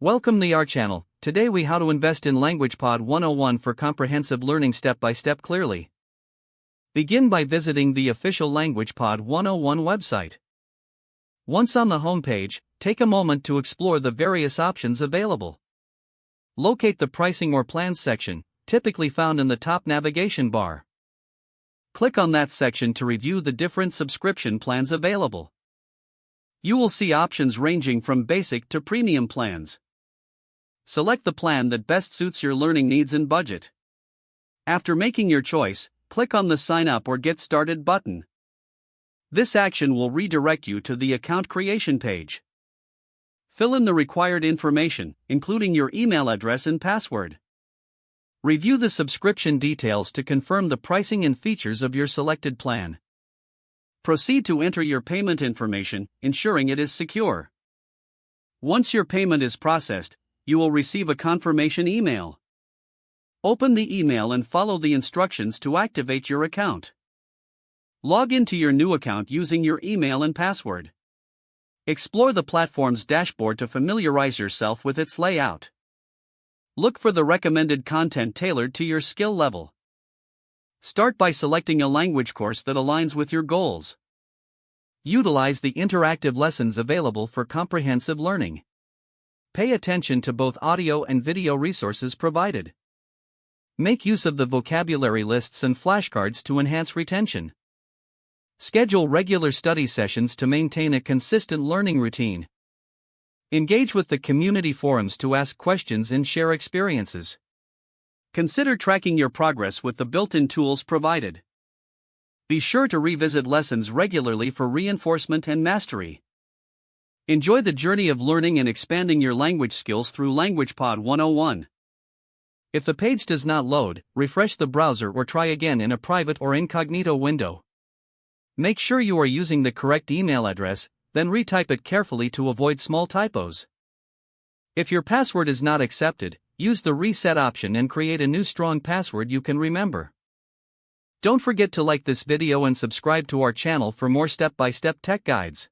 Welcome to our channel. Today we how to invest in LanguagePod 101 for comprehensive learning step by step clearly. Begin by visiting the official LanguagePod 101 website. Once on the homepage, take a moment to explore the various options available. Locate the pricing or plans section, typically found in the top navigation bar. Click on that section to review the different subscription plans available. You will see options ranging from basic to premium plans. Select the plan that best suits your learning needs and budget. After making your choice, click on the Sign Up or Get Started button. This action will redirect you to the account creation page. Fill in the required information, including your email address and password. Review the subscription details to confirm the pricing and features of your selected plan. Proceed to enter your payment information, ensuring it is secure. Once your payment is processed, you will receive a confirmation email. Open the email and follow the instructions to activate your account. Log into your new account using your email and password. Explore the platform's dashboard to familiarize yourself with its layout. Look for the recommended content tailored to your skill level. Start by selecting a language course that aligns with your goals. Utilize the interactive lessons available for comprehensive learning. Pay attention to both audio and video resources provided. Make use of the vocabulary lists and flashcards to enhance retention. Schedule regular study sessions to maintain a consistent learning routine. Engage with the community forums to ask questions and share experiences. Consider tracking your progress with the built-in tools provided. Be sure to revisit lessons regularly for reinforcement and mastery. Enjoy the journey of learning and expanding your language skills through LanguagePod 101. If the page does not load, refresh the browser or try again in a private or incognito window. Make sure you are using the correct email address, then retype it carefully to avoid small typos. If your password is not accepted, use the reset option and create a new strong password you can remember. Don't forget to like this video and subscribe to our channel for more step-by-step tech guides.